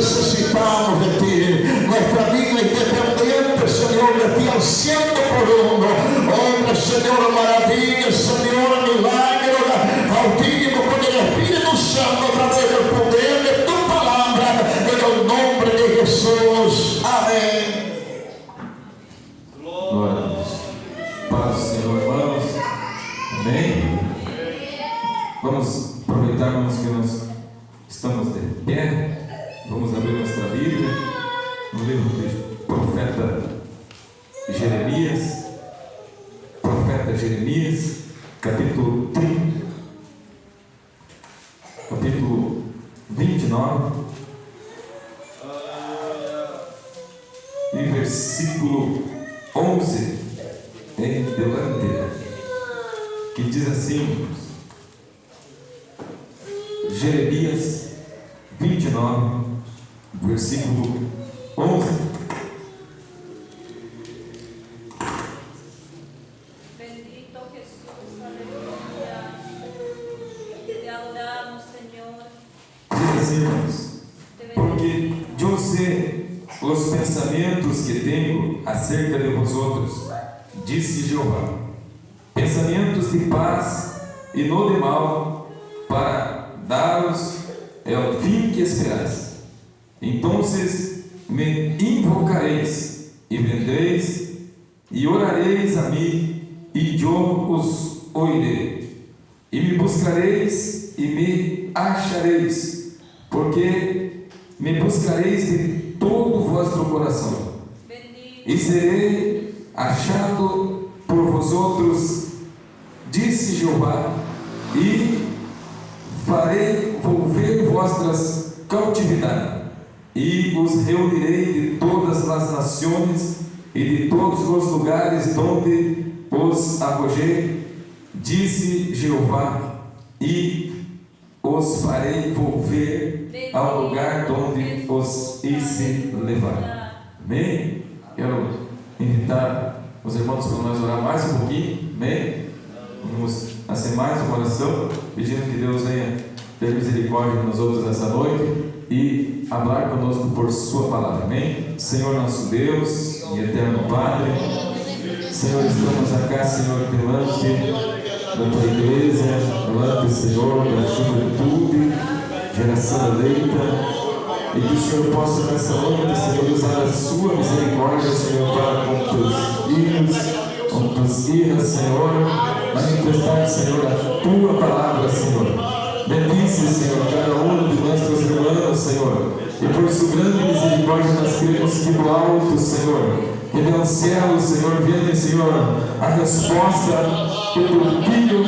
necesitamos de ti. Nuestra vida es dependiente, Señor, de ti al 100%. Obra, Señor, maravilla, Señor, milagro, bautismo con el Espíritu Santo a través del poder de tu palabra, en el nombre de Jesús. Amén. Glória a Deus. Paz do Senhor, irmãos. Amém? Vamos aproveitar, irmãos, que nós estamos de pé. Vamos abrir nossa Bíblia no livro do profeta Jeremias. Profeta Jeremias, capítulo 30, capítulo 29 e versículo 11 em diante, que diz assim: Jeremias 29, versículo 11. Bendito Jesús, aleluya. Te adoramos, Señor. Diz assim, irmãos: porque eu sei os pensamentos que tenho acerca de vosotros, disse Jeová, pensamentos de paz e não de mal, para dar-vos o fim que esperais. Então me invocareis e vendreis e orareis a mim, e eu os ouvirei. E me buscareis e me achareis, porque me buscareis de todo o vosso coração. E serei achado por vosotros, disse Jeová, e farei volver vossas cautividades, e os reunirei de todas as nações e de todos os lugares onde os arrojei, disse Jeová, e os farei volver ao lugar onde os hice levar. Amém? Quero invitar os irmãos para nós orar mais um pouquinho. Amém? Vamos fazer mais uma oração, pedindo que Deus venha ter misericórdia de nós outros essa noite e falar conosco por sua palavra. Amém? Senhor nosso Deus e eterno Padre, Senhor, estamos aqui, Senhor, delante da tua igreja, delante, Senhor, da juventude, geração eleita, e que o Senhor possa nessa noite, Senhor, usar a sua misericórdia, Senhor, para com teus filhos, com tuas filhas, Senhor, manifestar, Senhor, a tua palavra, Senhor. Bendice, Senhor, cada um de nossos irmãos, Senhor, e por sua grande misericórdia nós queremos que do alto, Senhor, que do céu, Senhor, venha, Senhor, a resposta que o teu filho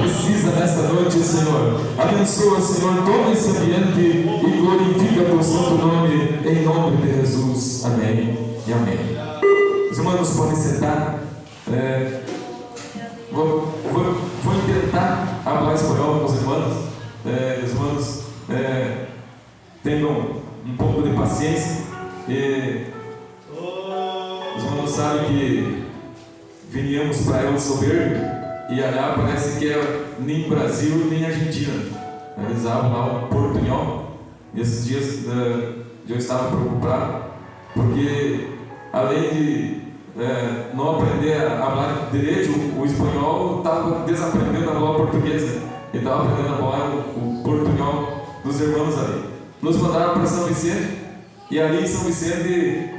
precisa nessa noite, Senhor. Abençoa, Senhor, todo esse ambiente e glorifica o teu santo nome, em nome de Jesus. Amém e amém. Os irmãos podem sentar. Vou tentar falar espanhol com os irmãos. Os irmãos tenham um pouco de paciência. Os irmãos sabem que viníamos para El Soberbo e allá parece que é nem Brasil nem Argentina. Eles falam lá um portunhol. E esses dias eu estava preocupado, porque além de não aprender a falar direito o espanhol, estava desaprendendo a falar português, né? E estava aprendendo a falar o portunhol dos irmãos ali. Nos mandaram para São Vicente, e ali em São Vicente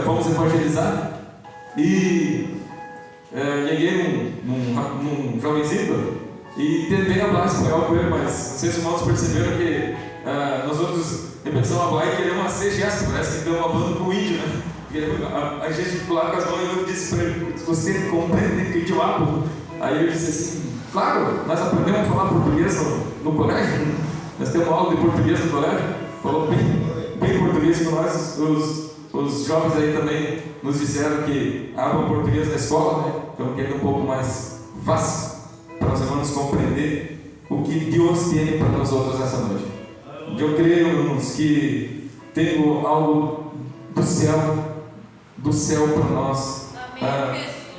fomos evangelizar. E cheguei num jovenzinho e tentei falar espanhol com ele, mas não sei se os irmãos perceberam que nós outros começamos a falar e queremos ser gesto, parece que deu uma banda com o índio, né? A gesticular com as mãos, e eu disse para ele: você compreende que eu falo? Aí ele disse assim: claro, nós aprendemos a falar português no colégio, nós temos aula de português no colégio. Falou bem português com nós. Os jovens aí também nos disseram que falam português na escola, né? Então que é um pouco mais fácil para os irmãos compreender o que Deus tem para nós outros essa noite. Eu creio, irmãos, que tenho algo do céu para nós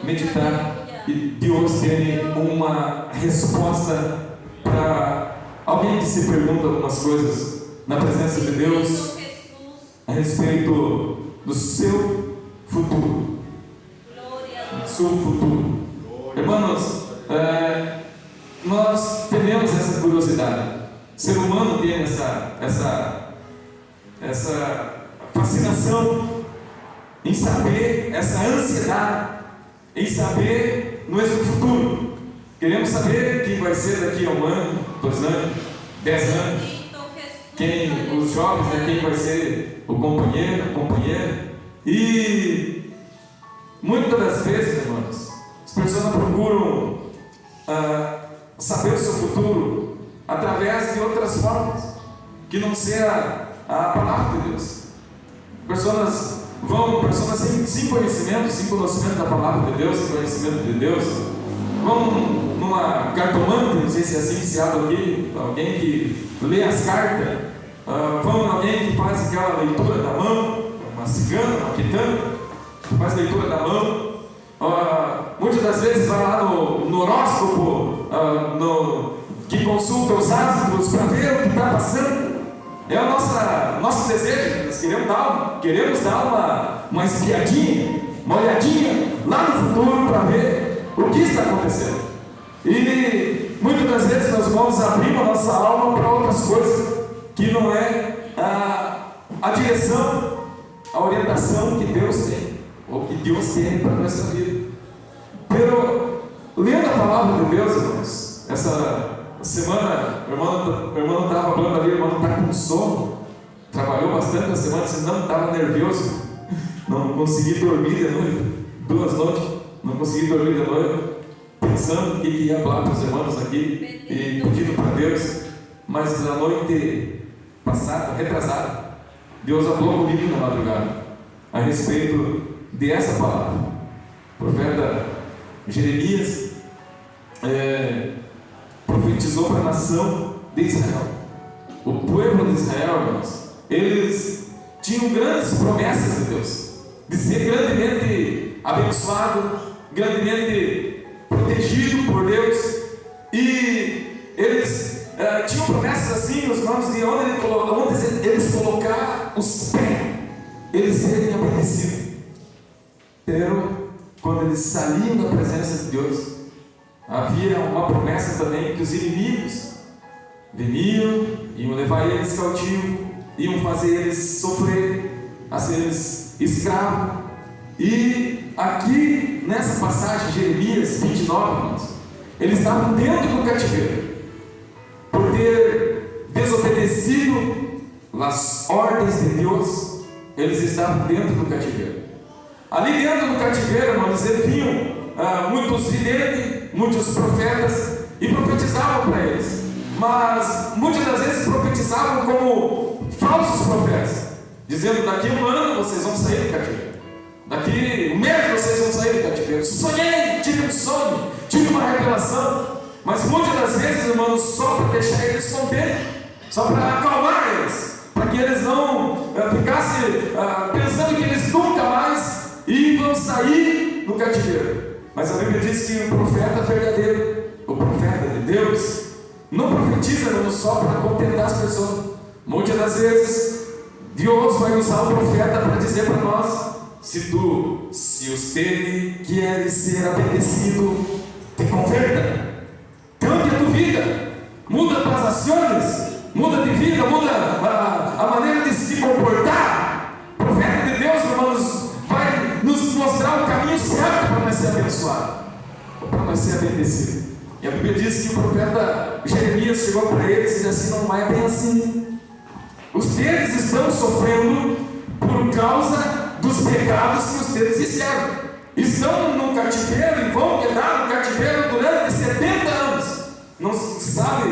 meditar, e Deus tem uma resposta para Alguém que se pergunta algumas coisas na presença de Deus Bendito Jesús, a respeito do seu futuro? gloria a Dios. Seu futuro. Irmãos, nós temos essa curiosidade. O ser humano tem essa fascinação em saber, essa ansiedade em saber nosso futuro. Queremos saber o que vai ser daqui a 1 ano, 2 anos, 10 anos. Bendito Jesús, Quem, os jovens, né, quem vai ser o companheiro, a companheira. E muitas das vezes, irmãos, as pessoas procuram saber o seu futuro através de outras formas que não seja a palavra de Deus. Pessoas sem conhecimento, sem conhecimento da palavra de Deus, sem conhecimento de Deus, vão numa cartomante, não sei se é assim que se abre aqui, alguém que lê as cartas, vão alguém que faz aquela leitura da mão, uma cigana, uma quitana, que faz leitura da mão. Muitas das vezes vai lá no horóscopo, que consulta os astros para ver o que está passando. É o nosso desejo. Nós queremos dar uma espiadinha, uma olhadinha lá no futuro para ver o que está acontecendo. E muitas das vezes nós vamos abrir a nossa alma para outras coisas que não é a direção, a orientação que Deus tem, ou que Deus tem para a nossa vida. Lendo a palavra de Deus, irmãos, essa semana, o irmão estava falando ali, o irmão está com sono, trabalhou bastante na semana, senão estava nervoso, não consegui dormir de noite, 2 noites, não consegui dormir de noite, pensando o que ia falar para os irmãos aqui, e pedindo para Deus, mas na noite passada, retrasada, Deus falou comigo na madrugada, a respeito dessa palavra. O profeta Jeremias profetizou para a nação de Israel. O povo de Israel, irmãos, eles tinham grandes promessas de Deus, de ser grandemente abençoado, grandemente protegido por Deus, e eles tinham promessas assim, os nomes de onde eles colocaram os pés, eles serem obedecidos. Quando eles saíam da presença de Deus, havia uma promessa também que os inimigos veniam, iam levar eles cativos, iam fazer eles sofrer, a ser eles escravos. E aqui nessa passagem, Jeremias 29, irmãos, eles estavam dentro do cativeiro, por ter desobedecido as ordens de Deus, eles estavam dentro do cativeiro. Ali dentro do cativeiro, irmãos, eles viam muitos videntes, muitos profetas, e profetizavam para eles, mas muitas das vezes profetizavam como falsos profetas, dizendo: daqui a 1 ano vocês vão sair do cativeiro, daqui 1 mês vocês vão sair do cativeiro. Sonhei, tive um sonho, tive uma revelação, mas muitas das vezes, irmãos, só para deixar eles contentes, só para acalmar eles, para que eles não ficassem pensando que eles nunca mais iam sair do cativeiro. Mas a Bíblia diz que o profeta verdadeiro, o profeta de Deus, não profetiza, irmãos, só para contentar as pessoas. Muitas das vezes Deus vai usar o profeta para dizer para nós: se você quer ser obedecido, te converta, cambia a tua vida, muda as tuas ações, muda de vida, muda a maneira de se comportar. O profeta de Deus, irmãos, vai nos mostrar o caminho certo para nós ser abençoados, para nós ser obedecidos. E a Bíblia diz que o profeta Jeremias chegou para eles e disse assim: não é bem assim. Os deles estão sofrendo por causa dos pecados que os deles fizeram. Estão no cativeiro e vão quedar no cativeiro durante 70 anos. Não se sabe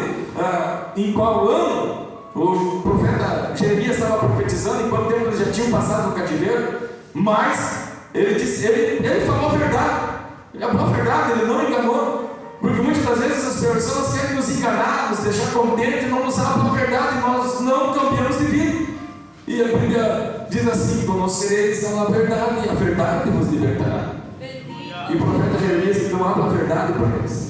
em qual ano o profeta Jeremias estava profetizando, em quanto tempo eles já tinham passado no cativeiro, mas ele falou a verdade. Ele falou a verdade, ele não enganou. Porque muitas das vezes as pessoas querem nos enganar, nos deixar contentes e não nos falam a verdade, e nós não cambiamos de vida. E a Bíblia diz assim: conhecereis a verdade, e a verdade vos libertará. E o profeta Jeremias então habla a verdade para eles.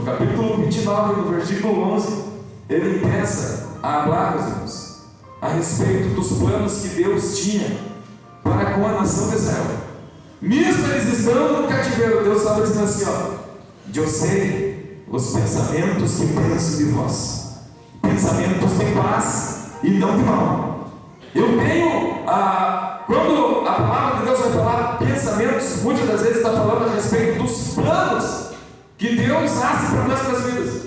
capítulo 29, no versículo 11, ele começa a falar, meus irmãos, a respeito dos planos que Deus tinha para com a nação de Israel. Mesmo eles estando no cativeiro, Deus estava dizendo assim, eu sei os pensamentos que penso de vós, pensamentos de paz e não de mal. Eu tenho, quando a palavra de Deus vai falar pensamentos, muitas das vezes está falando a respeito dos planos que Deus nasce para nossas vidas,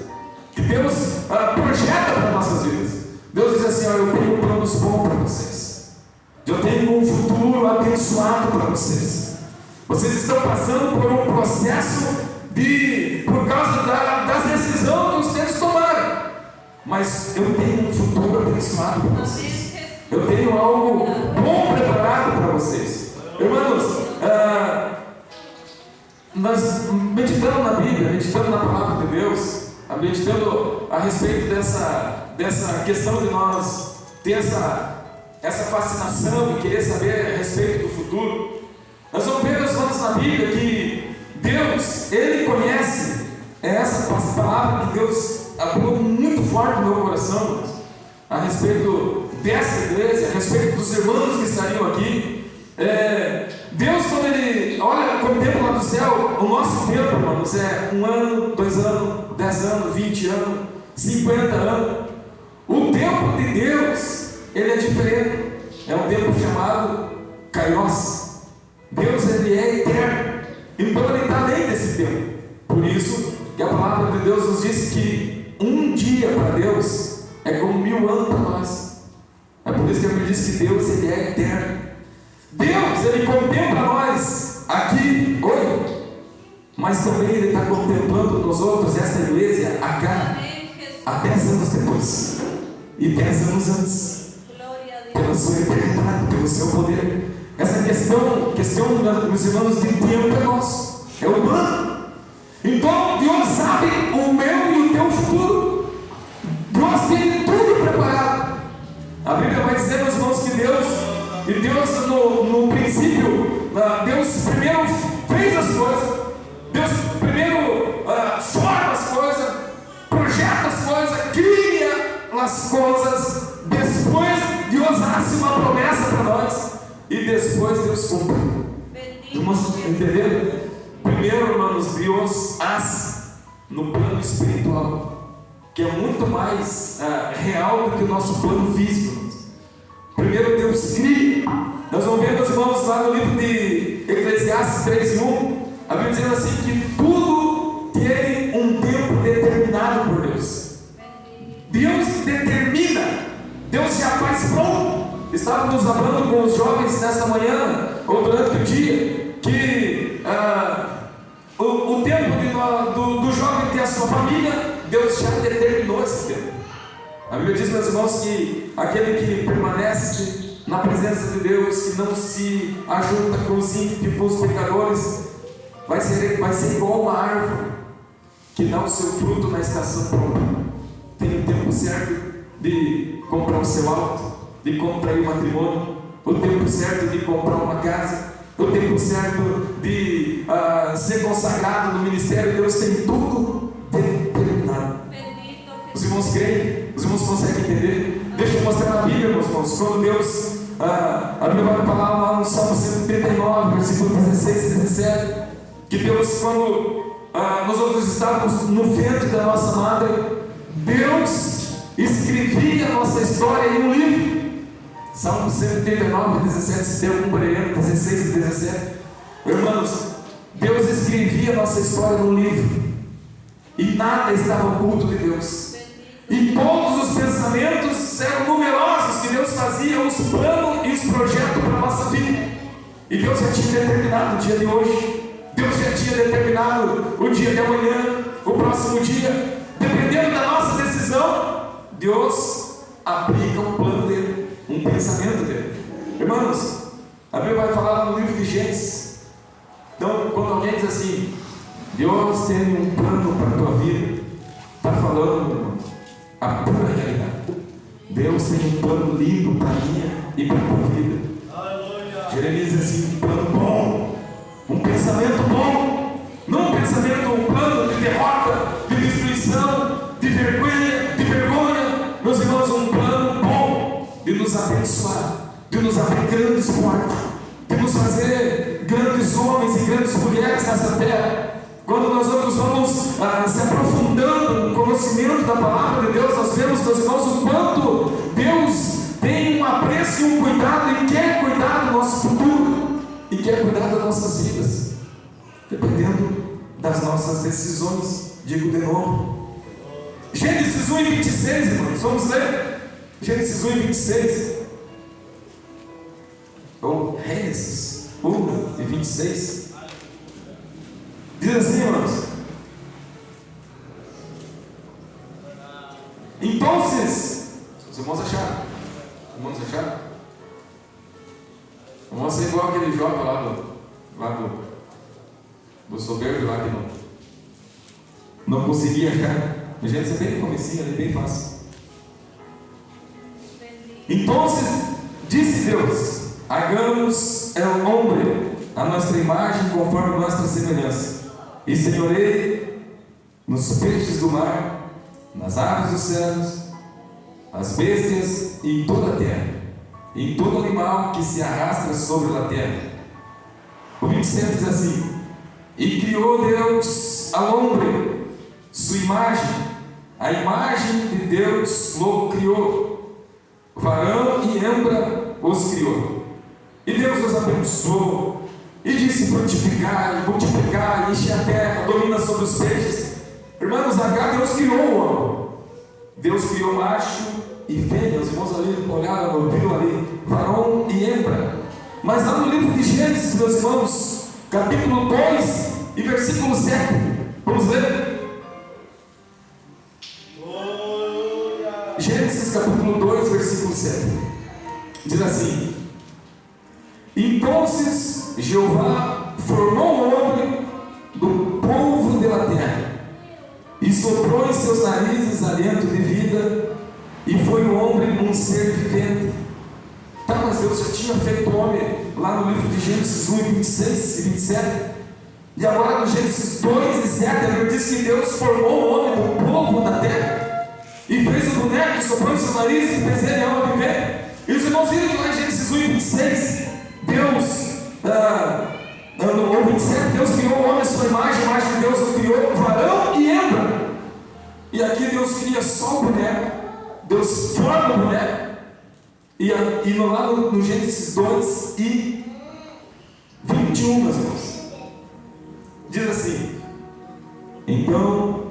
que Deus projeta para nossas vidas. Deus diz assim, eu tenho planos bons para vocês, eu tenho um futuro abençoado para vocês. Vocês estão passando por um processo por causa das decisões que vocês tomaram, mas eu tenho um futuro abençoado para vocês. Eu tenho algo bom preparado para vocês. Irmãos, nós meditando na Bíblia, meditando na palavra de Deus, meditando a respeito dessa questão de nós ter essa fascinação de querer saber a respeito do futuro, nós vamos ver, meus irmãos, na Bíblia que Deus, Ele conhece essa palavra que Deus abriu muito forte no meu coração, a respeito dessa igreja, a respeito dos irmãos que estariam aqui. Deus, quando Ele olha, contempla lá do céu, o nosso tempo, irmãos, é 1 ano, 2 anos, 10 anos, 20 anos, 50 anos. O tempo de Deus, ele é diferente. É um tempo chamado Kairos. Deus, ele é eterno, então ele está além desse tempo. Por isso que a palavra de Deus nos diz que um dia para Deus é como 1000 anos para nós. É por isso que a Bíblia diz que Deus, ele é eterno. Deus, ele contempla nós aqui hoje, mas também ele está contemplando nós outros, esta igreja, há 10 anos depois e 10 anos antes, pela sua eternidade, pelo seu poder. Essa questão, meus irmãos, de tempo é nosso, é humano. Então Deus sabe o meu e o teu futuro. Deus tem tudo preparado. A Bíblia vai dizer, meus irmãos, que Deus no princípio, Deus primeiro fez as coisas, Deus primeiro forma as coisas, projeta as coisas, cria as coisas, depois Deus nasce uma promessa para nós e depois Deus cumpre. Irmãos, entenderam? Primeiro, irmãos, Deus nasce no plano espiritual, que é muito mais real do que o nosso plano físico. Primeiro Deus cria. Nós vamos ver, meus irmãos, lá no livro de Eclesiastes 3:1, a Bíblia dizendo assim que tudo tem um tempo determinado por Deus. Deus determina, Deus já faz pronto. Estávamos falando com os jovens nesta manhã, ou durante o dia, que o tempo do jovem ter a sua família, Deus já determinou esse tempo. A Bíblia diz, meus irmãos, que aquele que permanece na presença de Deus, que não se ajunta com os ímpios, com os pecadores, vai ser igual uma árvore que dá o seu fruto na estação pronta. Tem o tempo certo de comprar o seu auto, de contrair um matrimônio, o tempo certo de comprar uma casa, o tempo certo de ser consagrado no ministério. Deus tem tudo determinado. Os irmãos creem? Os irmãos conseguem entender? Deixa eu mostrar na Bíblia, meus irmãos, quando Deus, a Bíblia vai falar lá no Salmo 139, versículo 16 e 17, que Deus, quando nós outros estávamos no ventre da nossa madre, Deus escrevia a nossa história em um livro. Salmo 139, 17, se tem algum brilhante, 16 e 17. Irmãos, Deus escrevia a nossa história num livro, e nada estava oculto de Deus. E todos os pensamentos eram numerosos que Deus fazia, os planos e os projetos para a nossa vida. E Deus já tinha determinado o dia de hoje, Deus já tinha determinado o dia de amanhã, o próximo dia. Dependendo da nossa decisão, Deus aplica um plano dele, um pensamento dele. Irmãos, a Bíblia vai falar no livro de Gênesis. Então, quando alguém diz assim, Deus tem um plano para a tua vida, está falando, irmão, a pura realidade. Deus tem um plano lindo para a minha e para a tua vida. Jeremias diz assim, um plano bom, um pensamento bom, não um pensamento, um plano de derrota, de aflição, de vergonha, meus irmãos, um plano bom de nos abençoar, de nos abrir grandes portas, de nos fazer grandes homens e grandes mulheres nessa terra. Quando nós outros vamos se aprofundando no conhecimento da palavra de Deus, nós vemos, meus irmãos, o quanto Deus tem um apreço e um cuidado e quer cuidar do nosso futuro e quer cuidar das nossas vidas, dependendo das nossas decisões. Digo de novo, Gênesis 1 e 26, irmãos, vamos ler Gênesis 1 e 26, ou Gênesis 1 e 26, diz assim, irmãos: então, os irmãos acharam? Irmãos acharam? Vamos ser igual aquele jovem lá do soberbo lá que não conseguia achar. A gente é bem no comecinho, é bem fácil. Então disse Deus: hagamos el hombre a nossa imagem, conforme nossa semelhança, e senhoreie nos peixes do mar, nas aves dos céus, as bestias e em toda a terra, e em todo animal que se arrastra sobre a terra. O 27 diz assim: e criou Deus ao homem, sua imagem, a imagem de Deus o criou, varão e hembra os criou. E Deus nos abençoou e disse: frutificai, multiplicai, enche a terra, domina sobre os peixes. Irmãos, H, Deus criou o homem. Deus criou macho e fêmea. Os irmãos ali olharam, viram ali, varão e hembra. Mas lá no livro de Gênesis, meus irmãos, capítulo 2 e versículo 7, vamos ler? Gênesis capítulo 2, versículo 7, diz assim: então Jeová formou o homem do polvo da terra, e soprou em seus narizes aliento de vida, e foi o homem um ser vivente. Tá, mas Deus já tinha feito o homem lá no livro de Gênesis 1, 26 e 27, e agora no Gênesis 2 e 7, ele diz que Deus formou o homem do polvo da terra, e fez o boneco, soprou em seus narizes, e fez ele alma viver. E os irmãos viram que lá em Gênesis 1 e 26, Deus, no 27, Deus criou o homem à sua imagem, a imagem de Deus o criou, varão e hembra. E aqui Deus cria só o boneco, Deus forma o boneco, e lá no Gênesis 2 e 21, meus irmãos, diz assim: então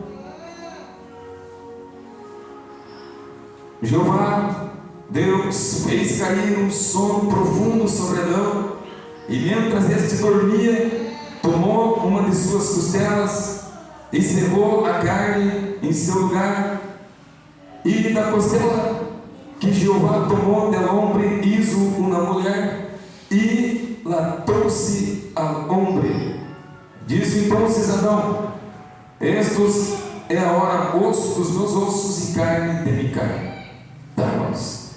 Jeová Deus fez cair um sono profundo sobre Adão, e mientras este dormia, tomou uma de suas costelas e cerrou a carne em seu lugar, e da costela que Jeová tomou del homem hizo uma mulher, e la trouxe ao homem. Disse então Adão: estes é a hora osso dos meus ossos e carne de minha carne. Tá, irmãos?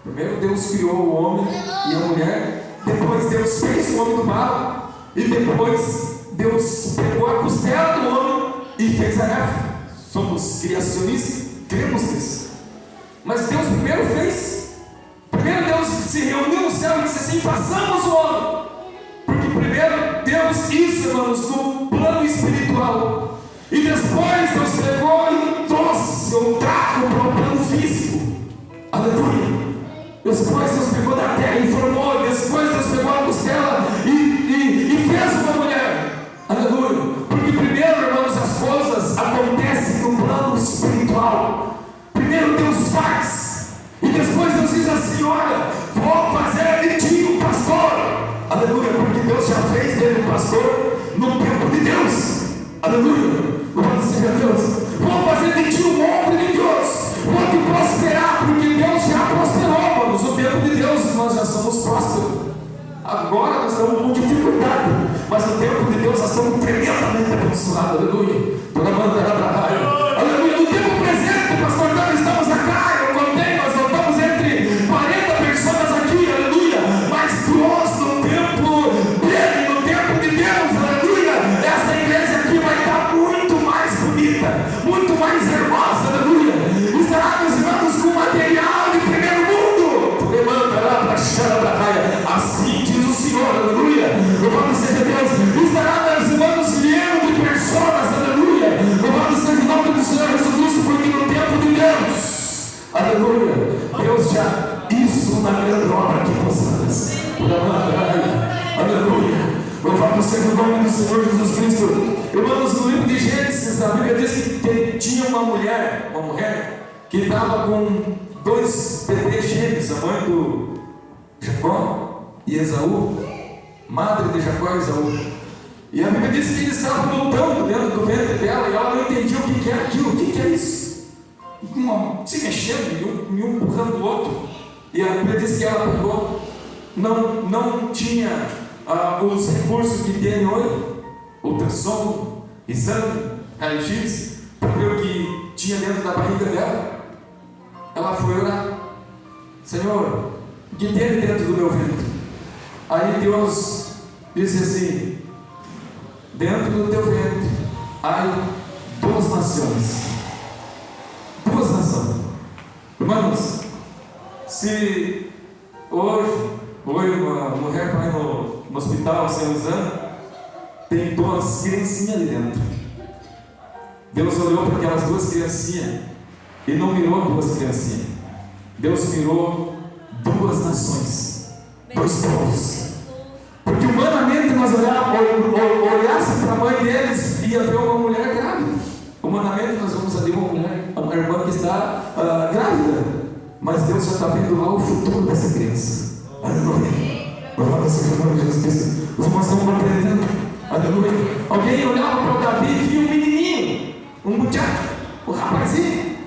Primeiro Deus criou o homem e a mulher, depois Deus fez o homem do barro, e depois Deus pegou a costela do homem e fez a Eva. Somos criacionistas, cremos nisso. Mas Deus primeiro Deus se reuniu no céu e disse assim: façamos o homem. Porque primeiro Deus isso, irmãos, no plano espiritual, e depois Deus pegou e trouxe o trago para o plano físico. Aleluia. Depois Deus pegou da terra e formou, depois Deus pegou a costela e fez uma mulher. Aleluia. Porque primeiro, irmãos, as coisas acontecem no plano espiritual. Primeiro Deus faz, e depois Deus diz assim: olha, vou fazer de ti um pastor. Aleluia. Porque Deus já fez dele um pastor no tempo de Deus. Aleluia. Louvado seja Deus. Vou fazer de ti um homem de Deus. Vou te prosperar, porque Deus já prosperou, irmãos. No tempo de Deus nós já somos prósperos. Agora nós estamos com dificuldade, mas no tempo de Deus nós estamos tremendamente abençoados. Aleluia. Toda bandeira da raia. Aleluia. No tempo presente, pastor, nós estamos na cara. Eu contei, nós não estamos entre 40 pessoas aqui. Aleluia. Mas nós, no tempo dele, no tempo de Deus, aleluia, essa igreja aqui vai estar muito mais bonita, muito mais aleluia. Deus já isso na grande obra que possamos. Aleluia. Louvado seja o nome do Senhor Jesus Cristo. Irmãos, no livro de Gênesis, a Bíblia diz que tinha uma mulher que estava com 2 bebês gêmeos, a mãe do Jacó e Esaú, madre de Jacó e Esaú. E a Bíblia diz que eles estavam lutando dentro do ventre dela e ela não entendia o que era aquilo, o que é isso. Se mexendo e um empurrando o outro. E a Bíblia diz que ela pegou, não tinha os recursos que tem hoje, ultrassom, exame, raio-x, para ver o que tinha dentro da barriga dela. Ela foi orar: Senhor, o que tem dentro do meu ventre? Aí Deus disse assim: dentro do teu ventre há 2 nações. 2 nações. Irmãos, se hoje uma mulher vai no hospital sem exame, tem 2 criancinhas ali dentro. Deus olhou para aquelas 2 criancinhas e não mirou 2 criancinhas. Deus mirou 2 nações, 2 povos. Porque humanamente nós olhássemos para a mãe deles e ia ver uma mulher grávida. Humanamente nós vamos ali uma irmã que está grávida. Mas Deus já está vendo lá o futuro dessa criança. Aleluia. Louvado seja o nome de Jesus Cristo. Os irmãos estão compreendendo. Aleluia. Alguém olhava para o Davi e via um menininho, um muchacho, um rapazinho,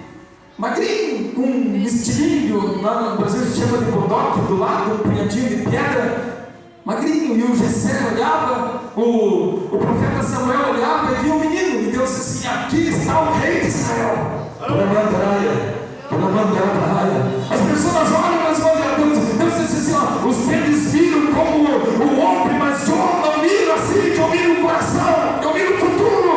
magrinho, com um estilinho, lá no Brasil a gente chama de bodoque, do lado, um punhadinho de pedra, magrinho. E o Jessé olhava, o profeta Samuel olhava e via um menino. E Deus disse assim: aqui está o rei de Israel. As pessoas olham, mas Deus disse assim: ó, os filhos viram como o homem, mas eu não miro assim, que eu miro o coração, eu miro o futuro.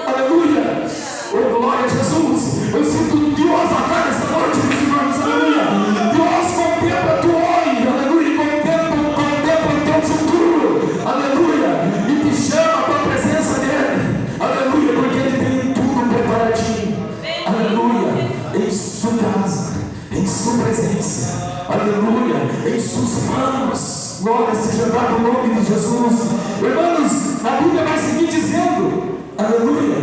Aleluia. Oh, glória a Jesus. Eu sinto Deus agora esta noite, meus irmãos. Aleluia. Deus contempla a tua olho, aleluia, e contempla o teu futuro, aleluia, e te chama para a presença dele, aleluia, porque ele tem tudo preparadinho, aleluia, em sua casa, em sua presença, aleluia, em suas mãos. Glória seja dada o nome de Jesus. Irmãos, a Bíblia vai seguir dizendo, aleluia,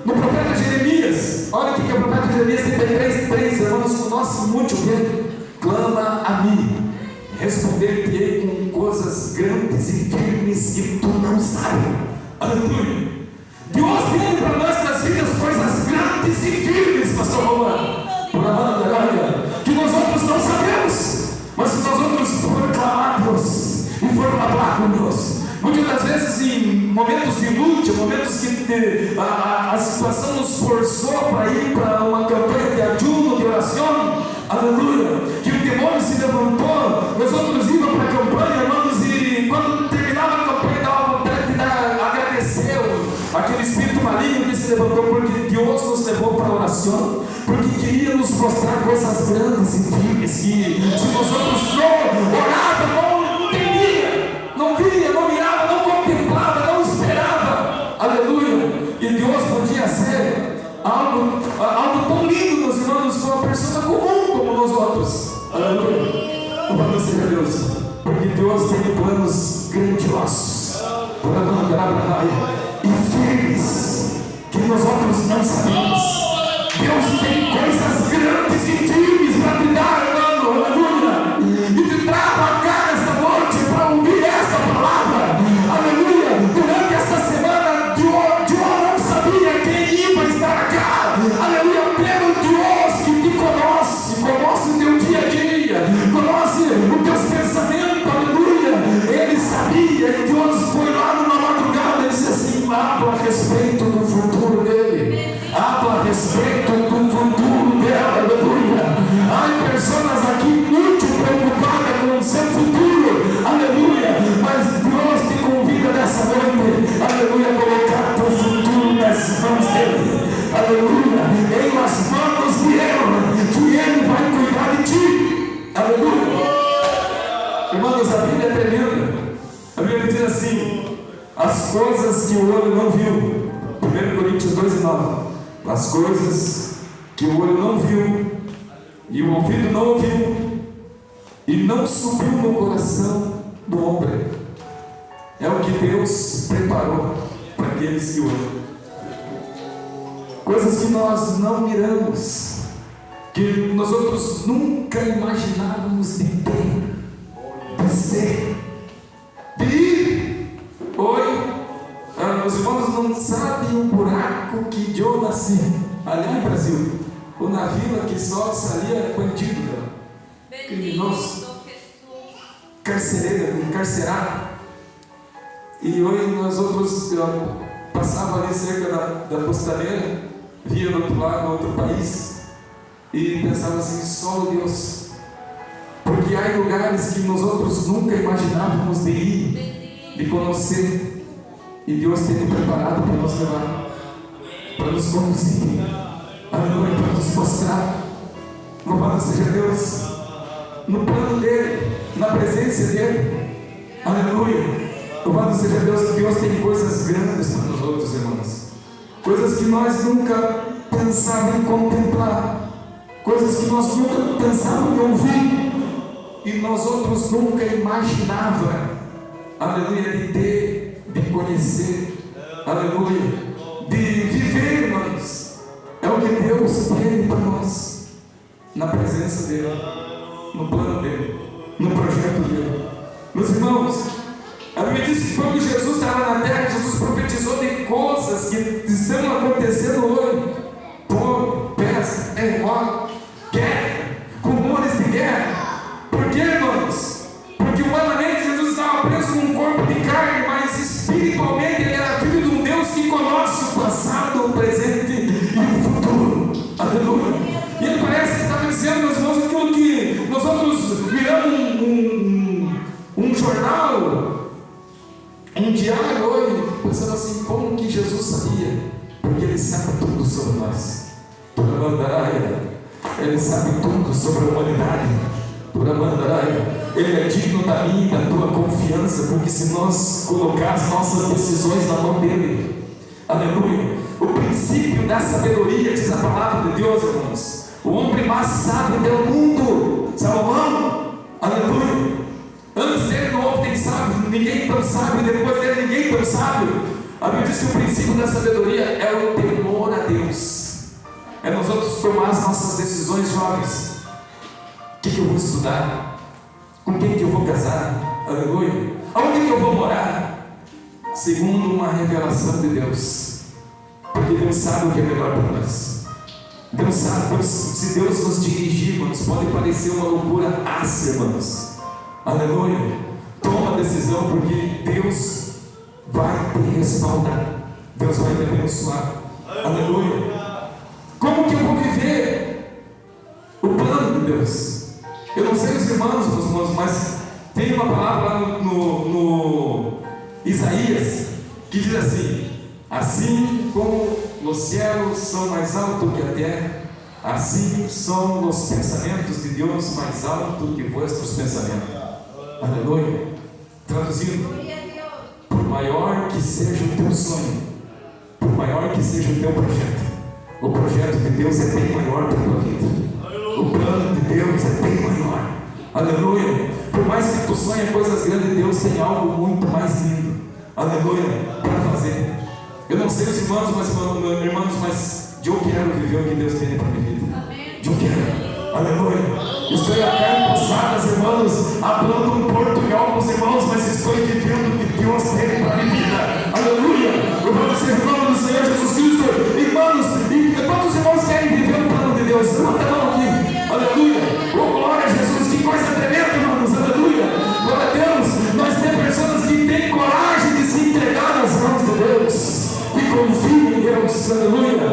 no profeta Jeremias. Olha o que o profeta Jeremias tem 3, irmãos, com o nosso muito bem: clama a mim, responder-te-ei com coisas grandes e firmes que tu não sabes. Aleluia. Deus tem para nós nas vidas coisas grandes e firmes, pastor Romano, que nós outros não sabemos, mas se nós outros for clamar a Deus e for falar com Deus, muitas das vezes em momentos de luta, momentos que a situação nos forçou para ir para uma campanha de ajuno, de oração, aleluia, que o demônio se levantou, nós outros íamos para a campanha, irmãos, e quando terminava a campanha dava vontade de agradecer aquele espírito maligno que se levantou, porque Deus nos levou para a oração, porque queria nos mostrar coisas grandes e firmes, que se nós outros não orávamos, não entendia, não via, não mirava, não contemplava, não esperava, aleluia, e Deus podia ser algo tão lindo, meus irmãos, com uma pessoa comum como nós outros, aleluia, louvado seja Deus, porque Deus tem planos grandiosos, e firmes, que nós outros não sabemos. Deus tem coisas grandes e firmes para te dar, irmão, aleluia, e te trago a cara esta noite para ouvir esta palavra, aleluia. Durante esta semana, Deus não sabia quem ia estar aqui, aleluia, pelo Deus que te conhece o teu dia a dia, conhece os teus pensamentos, aleluia. Ele sabia, e Deus foi lá numa madrugada e disse assim: habla a respeito do futuro dele, habla a respeito do futuro dela, aleluia. Há pessoas aqui muito preocupadas com o seu futuro, aleluia, mas Deus te convida nessa noite, aleluia, a colocar teu futuro nas mãos dele, aleluia, em as mãos de ele, que ele vai cuidar de ti, aleluia. Irmãos, a Bíblia é tremenda. A Bíblia diz assim: as coisas que o olho não viu, 1 Coríntios 2:9, as coisas que o olho não viu, e o ouvido não ouviu, e não subiu no coração do homem. É o que Deus preparou para aqueles que o amam. Coisas que nós não miramos, que nós outros nunca imaginávamos de ter, de ser, de ir. Oi, os irmãos não sabem o buraco que eu nasci, ali no Brasil, ou na vila que só saía bandido, criminoso, carcereiro, encarcerado. E hoje nós outros passava ali cerca da postaleira, via no outro lado, no outro país, e pensava assim, só o Deus, porque há lugares que nós outros nunca imaginávamos de ir, de conhecer, e Deus tem preparado para nos levar, para nos conduzir, aleluia, para nos mostrar. Louvado seja Deus, no plano dele, na presença dele, aleluia. Louvado seja Deus, que Deus tem coisas grandes para nós outros, irmãos, coisas que nós nunca pensávamos em contemplar, coisas que nós nunca pensávamos em ouvir, e nós outros nunca imaginávamos, aleluia, de ter, de conhecer, aleluia, de viver, irmãos. É o que Deus tem para nós, na presença dele, no plano dele, no projeto dele. Meus irmãos, a Bíblia diz que quando Jesus estava na terra, Jesus profetizou de coisas que estão acontecendo hoje: fome, peste, terremoto, guerra, rumores de guerra. Por quê, irmãos? Porque humanamente Jesus estava preso num corpo de carne, mas espiritualmente ele era filho de um Deus que conhece o passado, o presente e o futuro. Aleluia. E ele parece que estava dizendo, meus irmãos, aquilo que nós outros miramos um jornal, um diário hoje, pensando assim, como que Jesus sabia? Porque ele sabe tudo sobre nós. Ele sabe tudo sobre a humanidade. Ele é digno da minha e da tua confiança, porque se nós colocarmos nossas decisões na mão dele, aleluia, o princípio da sabedoria, diz a palavra de Deus, irmãos, o homem mais sábio do mundo, Salomão, aleluia. Antes dele não houve ninguém tão sábio, depois dele ninguém tão sábio. A Bíblia diz que o princípio da sabedoria é o temor a Deus. É nós outros tomar as nossas decisões, jovens. O que eu vou estudar? Com quem que eu vou casar? Aleluia. Aonde que eu vou morar? Segundo uma revelação de Deus. Porque Deus sabe o que é melhor para nós. Deus sabe, se Deus nos dirigir, irmãos, pode parecer uma loucura ácida, irmãos. Aleluia. Toma a decisão, porque Deus vai te respaldar. Deus vai te abençoar. Aleluia. Como que eu vou viver o plano de Deus? Eu não sei os irmãos, meus irmãos, mas tem uma palavra lá no Isaías que diz assim: assim como os céus são mais altos que a terra, assim são os pensamentos de Deus mais altos que vossos pensamentos. Aleluia. Traduzindo, por maior que seja o teu sonho, por maior que seja o teu projeto, o projeto de Deus é bem maior para a tua vida. O plano de Deus é bem maior. Aleluia. Por mais que tu sonhe coisas grandes, Deus tem algo muito mais lindo, aleluia, para fazer. Eu não sei os irmãos, mas eu quero viver o que Deus tem para a minha vida. Eu quero. Aleluia. Estou em carne passadas, irmãos, hablando um portunhol com os irmãos, mas estou vivendo o que Deus tem para a minha vida. Aleluia. Eu vou ser irmão do Senhor Jesus Cristo. Irmãos, e quantos irmãos querem viver o plano de Deus? Levanta a mão aqui. Aleluia. Oh, glória a Jesus. Que coisa tremenda, irmãos. Aleluia. Glória a Deus. Nós temos pessoas que têm coragem de se entregar nas mãos de Deus, que confiam em Deus. Aleluia.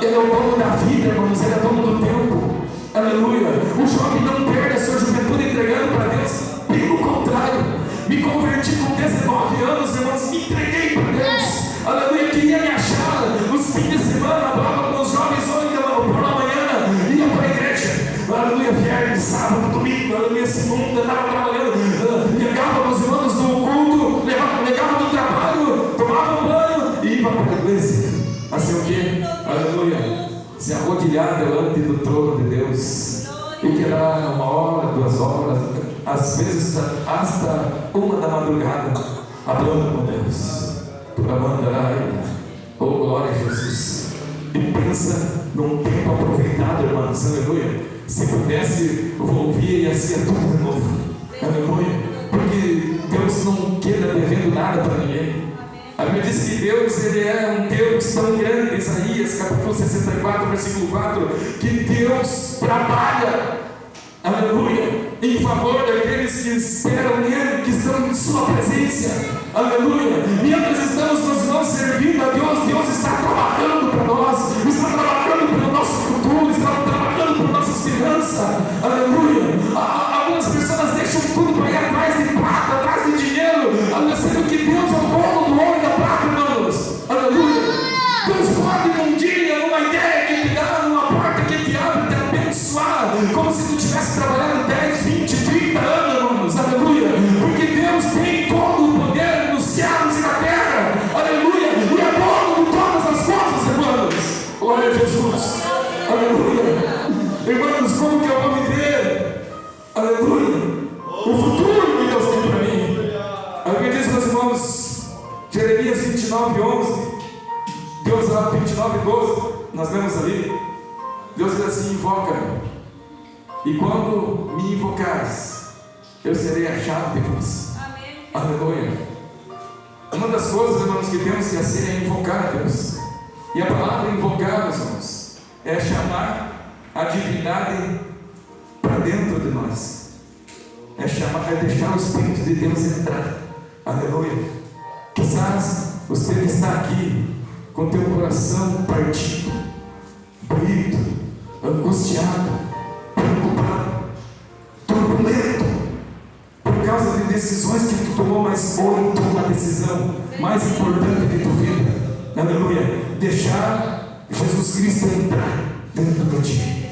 Ele é o dono da vida, irmãos. Ele é dono do tempo. Aleluia. O jovem não perde a sua juventude entregando para Deus. Pelo contrário, me converti com 19 anos, irmãos, me entreguei para Deus. Aleluia. Queria me achar nos fins de semana, falava com os jovens por la manhã, ia para a igreja. Aleluia. Viernes, sábado, domingo, aleluia. Segunda, estava trabalhando. Chegava os irmãos do culto, chegava do trabalho, tomava um banho e ia para a igreja. Assim o quê? Aleluia. Se arrodilhar delante do trono de Deus e ficará 1 hora, 2 horas, às vezes hasta 1 da madrugada, falando com Deus, por amandarai, oh glória a Jesus. E pensa num tempo aproveitado, irmãos, aleluia. Se pudesse ouvir, ia ser tudo de novo, aleluia. Porque Deus não queira devendo nada para ninguém. A Bíblia diz que Deus, Ele é um Deus tão grande, Isaías capítulo 64, versículo 4, que Deus trabalha, aleluia, em favor daqueles que esperam nele, que estão em sua presença, aleluia. Mientras estamos, meus irmãos, servindo a Deus, Deus está trabalhando para nós, está trabalhando pelo nosso futuro, está trabalhando por nossas finanças, aleluia. Algumas pessoas deixam tudo para ir atrás de prata, atrás de dinheiro, sendo que Deus é o dono do ouro e da prata, irmãos, aleluia. Deus pode num dia, numa ideia que te dá, numa porta que te abre, te abençoar, como se tu tivesse trabalhado 10, 20, 30 anos, irmãos, aleluia. Porque Deus tem todo o poder nos céus e na terra, aleluia, e é dono de todas as coisas, irmãos. Glória a Jesus, aleluia. Irmãos, como que eu vou viver, aleluia, o futuro que Deus tem para mim? A Bíblia diz, meus irmãos, Jeremias 29, 11, Deus lá, 29, 12, nós lemos ali, Deus diz assim: invoca-me, e quando me invocares, eu serei achado de vós. Amém. Aleluia. Uma das coisas, irmãos, que temos que fazer é invocar a Deus. E a palavra invocar, meus irmãos, é chamar a divindade para dentro de nós. É deixar o Espírito de Deus entrar. Aleluia. Quizás você que está aqui com teu coração partido, doído, angustiado, preocupado, turbulento, por causa de decisões que tu tomou, mas hoje toma a decisão mais importante de tua vida. Aleluia. Deixar Jesus Cristo entrar dentro de ti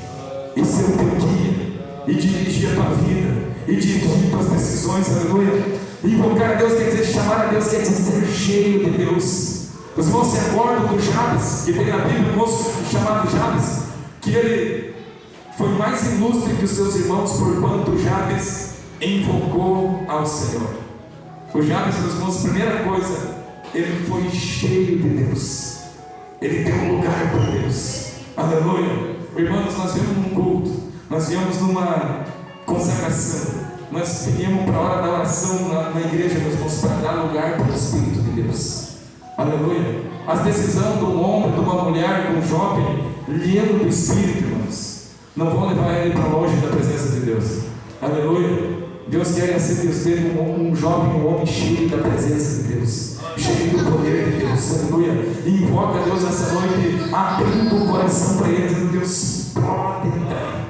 e ser o teu guia, e dirigir a tua vida, e dirigir tuas decisões, aleluia. Invocar a Deus quer dizer, chamar a Deus quer dizer ser cheio de Deus. Os irmãos se acordam do Jabes, que tem na Bíblia um moço chamado Jabes, que ele foi mais ilustre que os seus irmãos, por quanto Jabes invocou ao Senhor. O Jabes, meus irmãos, primeira coisa, ele foi cheio de Deus, ele deu um lugar para Deus, aleluia. Irmãos, nós viemos num culto, nós viemos numa consagração, nós viemos para a hora da oração na igreja, meus irmãos, para dar lugar para o Espírito de Deus, aleluia. As decisões de um homem, de uma mulher, de um jovem, lindo do Espírito, irmãos, não vão levar ele para longe da presença de Deus, aleluia. Deus quer ser Deus teve um jovem, um homem cheio da presença de Deus, cheio do poder de Deus, aleluia. E invoca a Deus essa noite, abrindo o coração para ele, dizendo: Deus, pode entrar.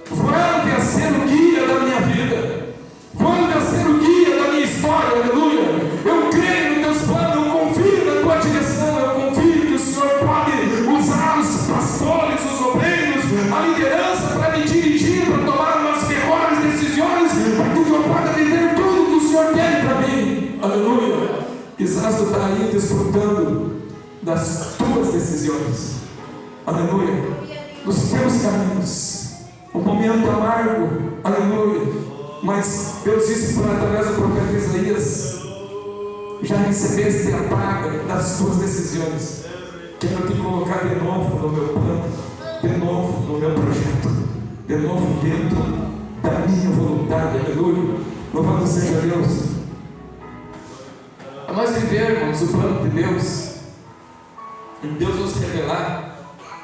Vai ser o guia da minha vida, vai ser o guia da minha história, aleluia. Eu creio nos teus planos, eu confio na tua direção, eu confio que o Senhor pode usar os pastores, os obreiros, a liderança para me dirigir, para tomar umas melhores decisões, para que eu possa viver tudo que o Senhor tem para mim, aleluia. Quizás tu está aí desfrutando das tuas decisões, aleluia, dos teus caminhos, um momento amargo, aleluia, mas Deus disse através do profeta Isaías: já recebeste a paga das tuas decisões, quero te colocar de novo no meu plano, de novo no meu projeto, de novo dentro da minha vontade, aleluia. Louvado seja Deus. Para nós vivermos o plano de Deus, em Deus nos revelar,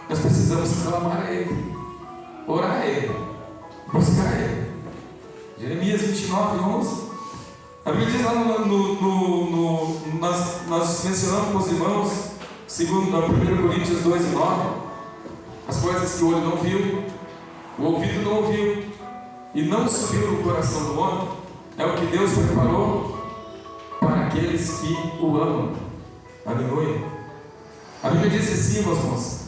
nós precisamos clamar a Ele, orar a Ele, buscar a Ele. Jeremias 29, 11. A Bíblia diz lá nós mencionamos com os irmãos, segundo 1 Coríntios 2, 9, as coisas que o olho não viu, o ouvido não ouviu, e não subiu no coração do homem, é o que Deus preparou para aqueles que o amam. Aleluia. A Bíblia diz assim, meus irmãos: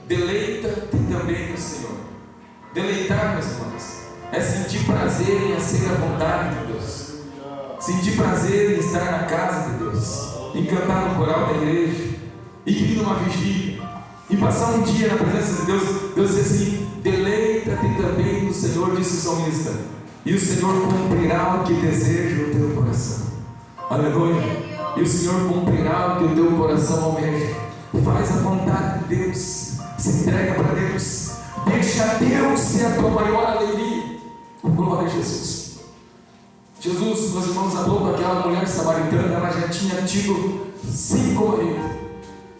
deleita-te também no Senhor. Deleitar, meus irmãos, é sentir prazer em fazer a vontade de Deus, sentir prazer em estar na casa de Deus, em cantar no coral da igreja, e vir numa vigília, e passar um dia na presença de Deus. Deus diz assim: deleita-te Alegra-te também no Senhor, disse o salmista, e o Senhor cumprirá o que deseja o teu coração. Aleluia. E o Senhor cumprirá o que o teu coração almeja. Faz a vontade de Deus, se entrega para Deus, deixa Deus ser a tua maior alegria. Glória a Jesus. Jesus, meus irmãos, falou com aquela mulher samaritana. Ela já tinha tido 5 maridos,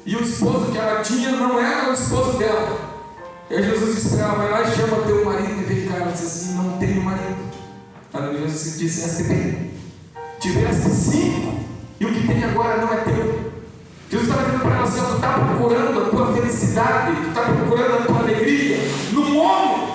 e o esposo que ela tinha não era o esposo dela. E Jesus esperava, vai lá e chama teu marido e vem cá. Ela disse assim, não tenho marido. Aí Jesus disseste bem, tiveste 5, e o que tem agora não é teu. Jesus estava dizendo para ela assim, tu está procurando a tua felicidade, tu está procurando a tua alegria num homem,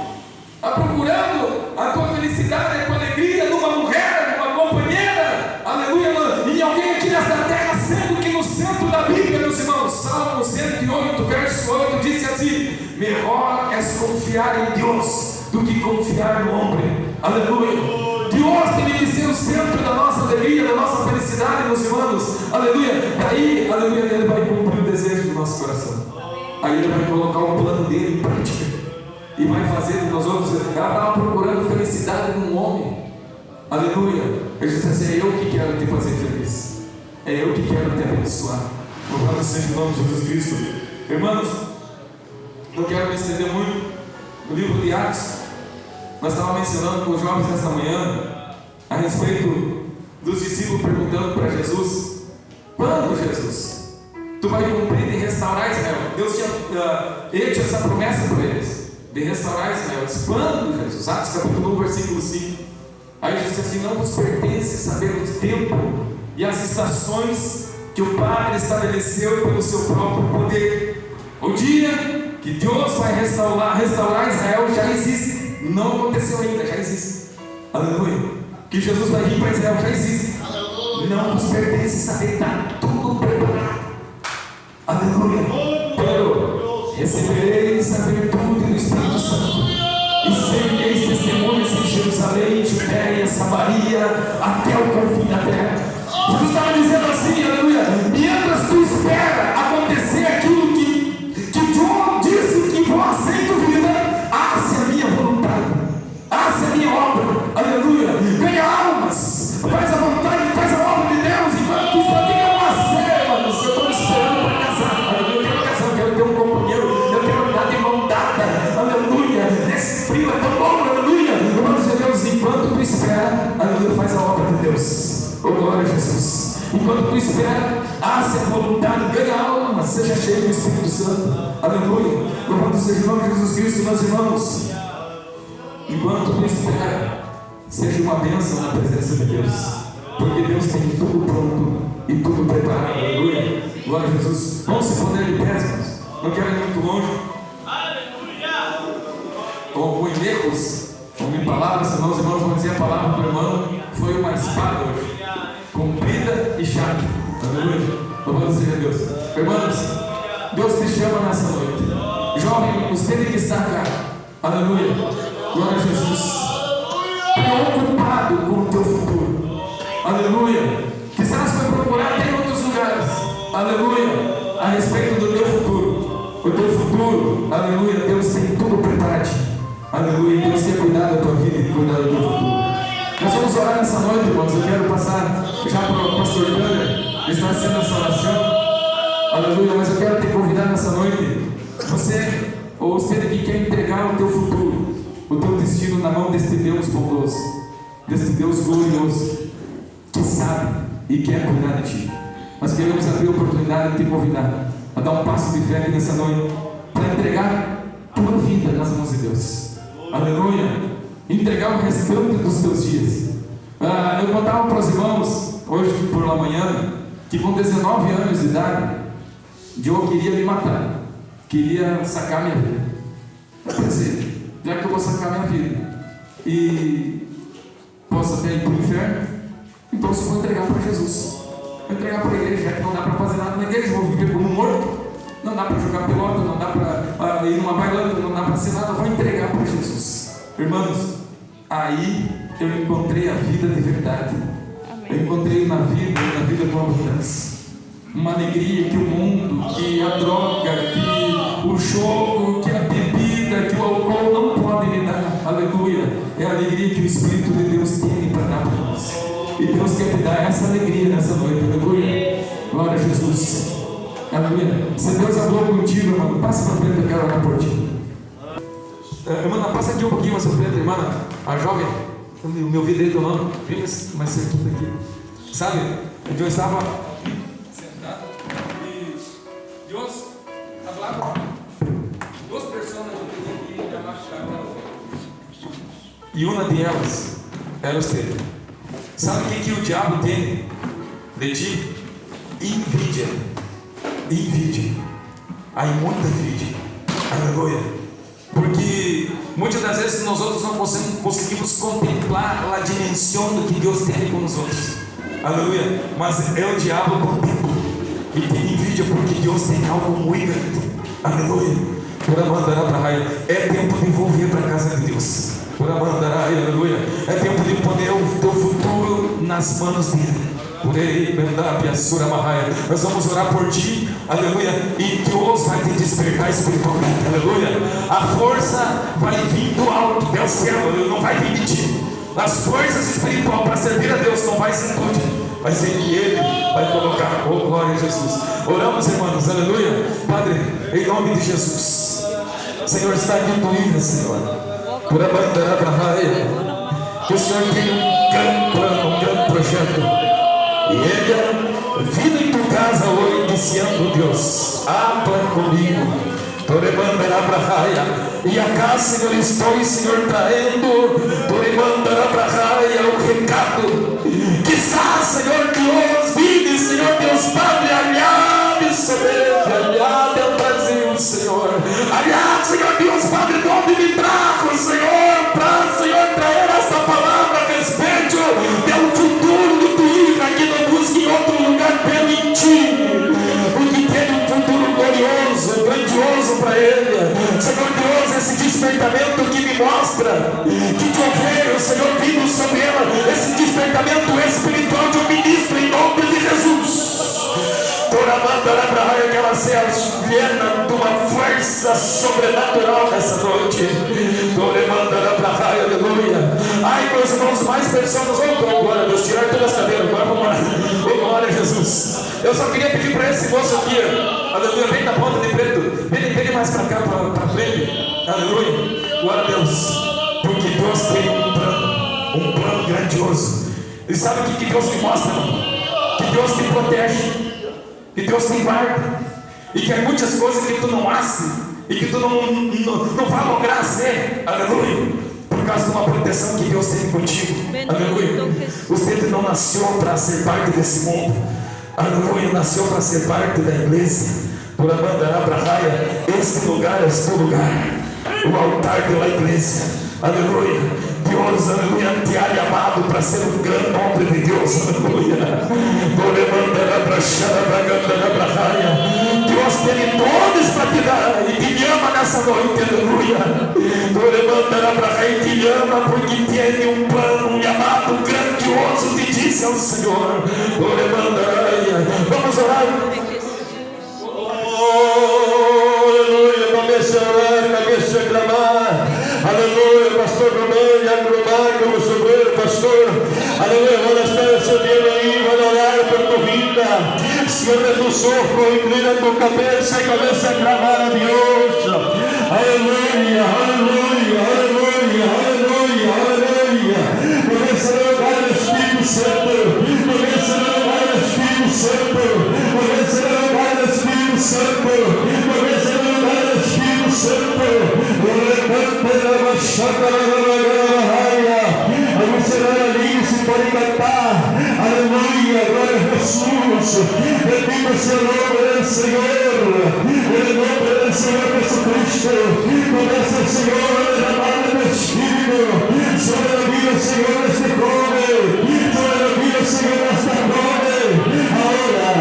está procurando a tua felicidade, a tua alegria numa mulher, numa companheira, aleluia, em alguém aqui nesta terra, sendo que no centro da Bíblia, meus irmãos, Salmo 108, verso 8, disse assim, melhor é confiar em Deus do que confiar no homem. Aleluia. Deus tem que ser o centro da nossa alegria, da nossa felicidade, meus irmãos. Aleluia. Daí, aleluia, Ele vai cumprir o desejo do nosso coração. Aí Ele vai colocar o plano dele em prática e vai fazer de nós outros. Ela estava procurando felicidade num homem. Aleluia. Eu disse assim, é eu que quero te fazer feliz, é eu que quero te abençoar. Louvado seja o nome de Jesus Cristo. Irmãos, não quero me estender muito. No livro de Atos, nós estávamos mencionando com os jovens esta manhã a respeito dos discípulos perguntando para Jesus, quando, Jesus, tu vai cumprir e restaurar Israel? Deus tinha hecho essa promessa para eles, de restaurar Israel. Disse, quando, Jesus? Atos capítulo 1, versículo 5. Aí Jesus disse assim, não vos pertence saber o tempo e as estações que o Padre estabeleceu pelo seu próprio poder. O dia que Deus vai restaurar Israel já existe. Não aconteceu ainda, já existe. Aleluia. Que Jesus vai vir para Israel, já existe. Aleluia. Não vos pertence saber, está tudo preparado. Aleluia. Pero recebereis a virtude do Espírito Santo e sereis testemunhas em Jerusalém, Judéia, Samaria, até o confim da terra. Jesus estava dizendo assim, aleluia, mientras tu espera acontecer aquilo que João disse que vós sem dúvida, hace a minha vontade, hace a minha obra, aleluia, ganha almas, faz a vontade, faz a obra de Deus, enquanto tu está tendo uma série, mas eu estou esperando para casar, eu quero casar, eu quero ter um companheiro, eu quero andar de mão dada, aleluia, nesse frio é tão bom, aleluia, irmãos de Deus, enquanto tu espera, aleluia, faz a obra de Deus, oh glória a Jesus. Enquanto tu espera, haja a vontade, ganha a alma, seja cheio do Espírito Santo. Aleluia. Louvado seja o nome de Jesus Cristo, meus irmãos. Enquanto tu espera, seja uma bênção na presença de Deus, porque Deus tem tudo pronto e tudo preparado. Aleluia. Glória a Jesus. Vamos se poner de pés, irmãos. Não quero ir muito longe. Com erros, com palavras, senão os irmãos vão dizer a palavra do irmão foi uma espada hoje, comprida e chata. Aleluia. Louvado seja Deus. Irmãos, Deus te chama nessa noite. Jovem, você que está cá. Aleluia. Glória a Jesus. Preocupado com o teu futuro. Aleluia. Quizás foi procurar até em outros lugares. Aleluia. A respeito do teu futuro. O teu futuro. Aleluia. Deus tem tudo preparadinho. Aleluia. Deus quer cuidar da tua vida e cuidar do teu futuro. Nós vamos orar nessa noite, irmãos. Eu quero passar já para o pastor Câmara. Está sendo essa oração. Aleluia. Mas eu quero te convidar nessa noite. Você, ou você que quer entregar o teu futuro, o teu destino na mão deste Deus bondoso, deste Deus glorioso, que sabe e quer cuidar de ti. Nós queremos abrir a oportunidade de te convidar a dar um passo de fé aqui nessa noite, para entregar tua vida nas mãos de Deus. Aleluia. Entregar o restante dos teus dias. Eu contava para os irmãos hoje por la manhã que com 19 anos de idade eu queria me matar, queria sacar minha vida. Eu pensei, já que eu vou sacar minha vida e posso até ir para o inferno, então eu vou entregar para Jesus, vou entregar para a igreja, já que não dá para fazer nada na igreja, vou viver como um morto, não dá para jogar pelota, não dá para ir numa bailanta, não dá para ser nada, vou entregar para Jesus. Irmãos, aí eu encontrei a vida de verdade. Eu encontrei na vida com abundância, uma alegria que o mundo, que a droga, que o jogo, que a bebida, que o álcool não pode me dar. é a alegria que o Espírito de Deus tem para dar para nós. E Deus quer te dar essa alegria nessa noite, aleluia. Glória a Jesus, aleluia. Se Deus falou contigo, irmão, passa para frente, eu quero orar por ti. Irmã, passa aqui um pouquinho mais para frente, irmã, a jovem, o meu vidro irmão, vem mais certinho daqui. Sabe, eu estava sentado e Deus falava duas pessoas que eu tenho e uma delas era você. Sabe o que o diabo tem de ti? Inveja. Inveja. Há muita inveja. Aleluia. Porque muitas das vezes nós outros não conseguimos contemplar a dimensão do que Deus tem com os outros. Aleluia. Mas é o diabo contempla e tem inveja porque Deus tem algo muito grande. Aleluia. Por mandar para raia. É tempo de volver para a casa de Deus. Por mandar, aleluia. É tempo de poner o teu futuro nas mãos dele. Por aí, nós vamos orar por ti, aleluia. E Deus vai te despertar espiritualmente, aleluia. A força vai vir do alto, do céu, não vai vir de ti. As forças espirituais para servir a Deus não vai ser tudo, vai ser que Ele vai colocar. Oh, glória a Jesus. Oramos, irmãos, aleluia. Padre, em nome de Jesus, Senhor, está aqui tua ilha, Senhor. Por abandonar para a raia, que o Senhor tem um grande plano, um grande projeto. E ele vindo em tua casa hoje dizendo, Deus, habla comigo. Toremandará para raia. E a casa, Senhor, estou, Senhor, traindo. Toremandará para raia o recado. Quizás, Senhor Deus, vinde, Senhor Deus Padre, aliado somente, aliado ao Brasil, Senhor. Aliado, Senhor Deus Padre, de onde me trago, Senhor, para, Senhor, trazer esta palavra a respeito do futuro do teu filho, que não busque em outro lugar pelo ti, porque tem um futuro glorioso, grandioso para ele. Senhor Deus, esse despertamento que me mostra que tu veio, Senhor, vindo sobre ela, esse despertamento espiritual de um ministro em nome de Jesus. Toramandará para raia que ela seja plena de uma força sobrenatural nessa noite. Toramandará para raia, aleluia. Ai, meus irmãos, mais pessoas, oh glória a Deus, tirar todas as cadeiras, agora vamos lá. Oh glória a Jesus. Eu só queria pedir para esse moço aqui, aleluia, vem da ponta de preto, vem mais para cá, para frente, aleluia. Glória a Deus, porque Deus tem um plano grandioso. E sabe o que Deus me mostra, irmão? Que Deus te protege, que Deus te guarda, e que há muitas coisas que tu não haces e que tu não vai lograr ser, aleluia, por causa de uma proteção que Deus tem contigo, aleluia. Você não nasceu para ser parte desse mundo, aleluia, nasceu para ser parte da igreja. Por abandonar para a raia, este lugar é o teu lugar, o altar da igreja, aleluia. Deus, aleluia, te ha chamado para ser um grande homem de Deus, aleluia. Deus tem todos para te dar e te ama nessa noite, aleluia. E te ama porque tem um plano, um chamado grandioso, te disse ao Senhor. Vamos orar. Aleluia, comece a orar, comece a clamar. Aleluia, pastor Romão, Jaco como sobreiro, pastor. Aleluia, vamos estar esse dia aí, vamos orar por tua vida. Cierra tus ojos, inclina tu cabeça e comece a clamar a Deus. Aleluia, aleluia, aleluia, aleluia, aleluia. Comece a orar o Espírito Santo. Comece a orar o Espírito Santo. Comece a orar o Espírito Santo. Comece a orar o Espírito Santo. Se pode cantar, aleluia, glória a Jesus, bendito seja o nome do Senhor, em nome do Senhor Jesus Cristo, começa o Senhor, derramar do Espírito, sobre a vida, Senhor, este nome, sobre a vida, Senhor, esta nome, aleluia,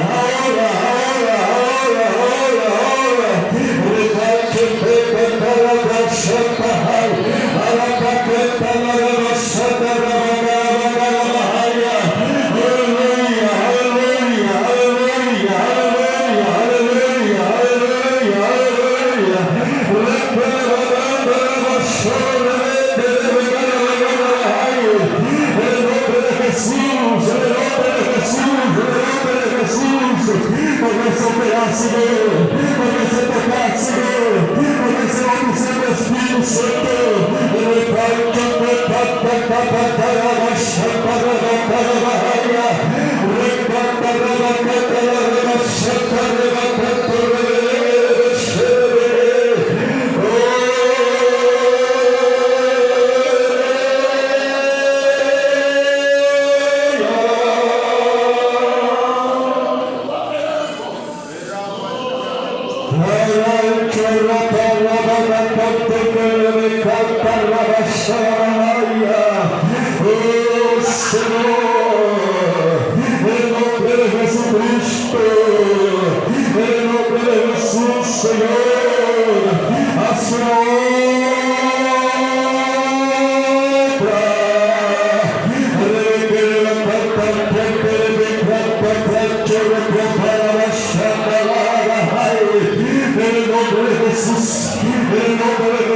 Jesús, en el nombre de Jesús, en el nombre de Jesús. Comienza a operar, Señor. Comienza a tocar, Señor. Comienza a bautizar el Espíritu Santo. En el canto,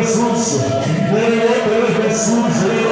Jesús, en el nombre de Jesús,